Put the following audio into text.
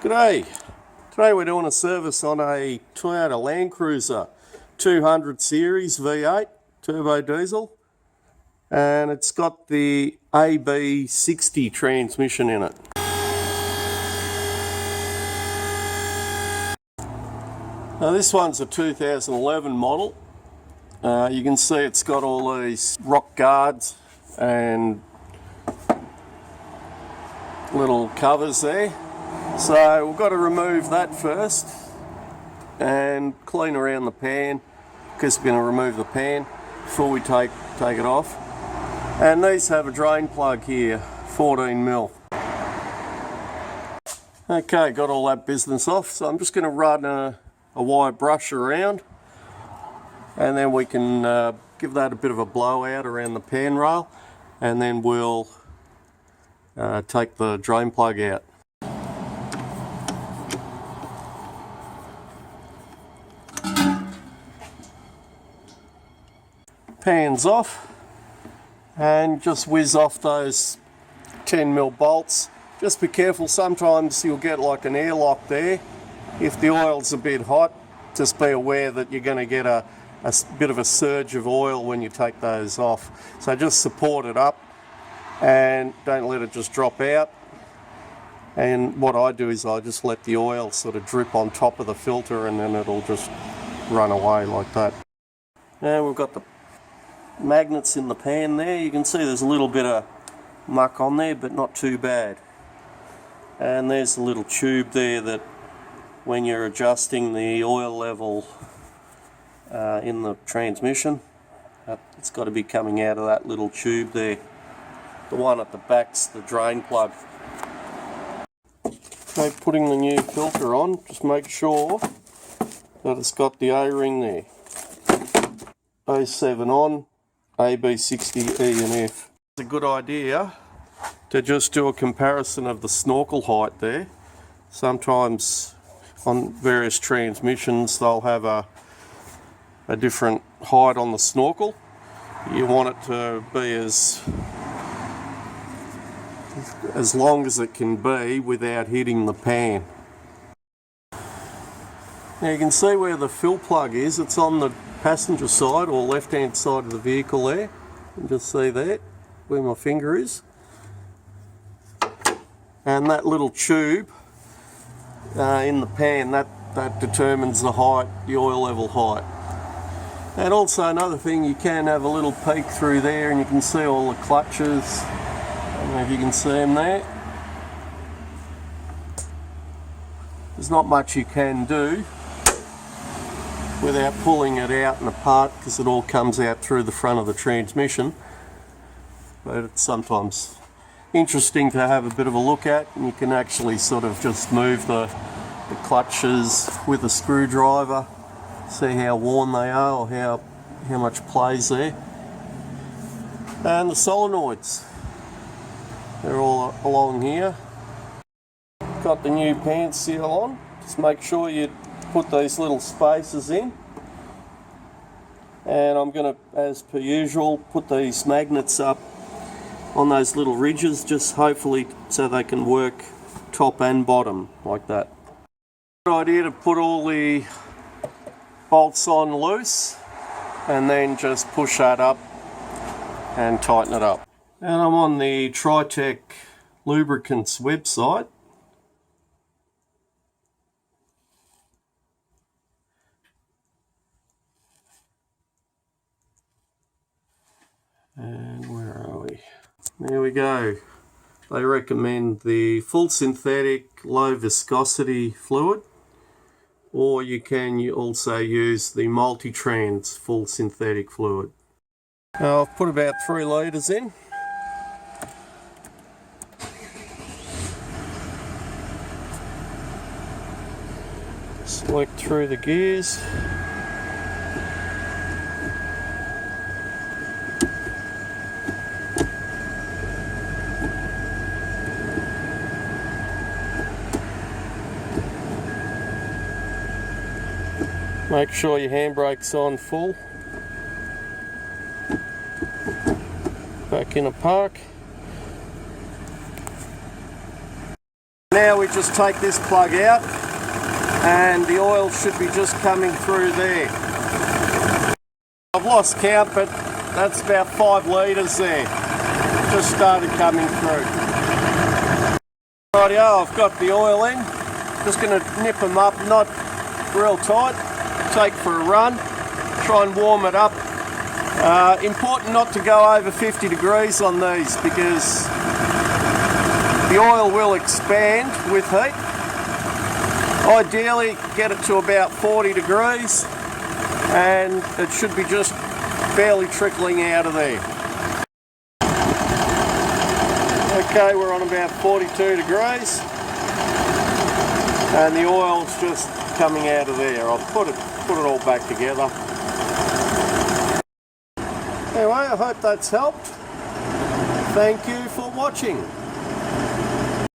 G'day. Today we're doing a service on a Toyota Landcruiser 200 series V8 turbo diesel, and it's got the AB60 transmission in it. Now this one's a 2011 model. You can see it's got all these rock guards and little covers there. So we've got to remove that first and clean around the pan, because we're going to remove the pan before we take it off. And these have a drain plug here, 14mm. Okay, got all that business off, so I'm just going to run a wire brush around, and then we can give that a bit of a blowout around the pan rail, and then we'll take the drain plug out. Pan's off, and just whiz off those 10mm bolts. Just be careful, sometimes you'll get like an airlock there. If the oil's a bit hot, just be aware that you're going to get a bit of a surge of oil when you take those off. So just support it up and don't let it just drop out. And what I do is I just let the oil sort of drip on top of the filter, and then it'll just run away like that. Now we've got the magnets in the pan there. You can see there's a little bit of muck on there, but not too bad. And there's a little tube there that when you're adjusting the oil level in the transmission, it's got to be coming out of that little tube there. The one at the back's the drain plug. Okay, putting the new filter on, just make sure that it's got the O-ring there. 07 on, AB60E and F. It's a good idea to just do a comparison of the snorkel height there. Sometimes on various transmissions they'll have a different height on the snorkel. You want it to be as long as it can be without hitting the pan. Now you can see where the fill plug is. It's on the passenger side or left hand side of the vehicle there. You can just see that where my finger is. And that little tube in the pan, that determines the height, the oil level height. And also another thing, you can have a little peek through there and you can see all the clutches. I don't know if you can see them there. There's not much you can do without pulling it out and apart, because it all comes out through the front of the transmission. But it's sometimes interesting to have a bit of a look at, and you can actually sort of just move the clutches with a screwdriver, see how worn they are or how much play's there. And the solenoids, they're all along here. Got the new pan seal on. Just make sure you put these little spaces in, and I'm going to, as per usual, put these magnets up on those little ridges, just hopefully so they can work top and bottom like that. Good idea to put all the bolts on loose and then just push that up and tighten it up. And I'm on the Tritec lubricants website. And where are we? There we go. They recommend the full synthetic low viscosity fluid, or you can also use the multi-trans full synthetic fluid. Now I've put about 3 litres in. Select through the gears. Make sure your handbrake's on full. Back in a park. Now we just take this plug out and the oil should be just coming through there. I've lost count, but that's about 5 litres there. Just started coming through. Rightio, I've got the oil in. Just going to nip them up, not real tight. Take for a run, try and warm it up. Important not to go over 50 degrees on these because the oil will expand with heat. Ideally get it to about 40 degrees and it should be just barely trickling out of there. Okay, we're on about 42 degrees and the oil's just coming out of there. I'll put it all back together. Anyway, I hope that's helped. Thank you for watching.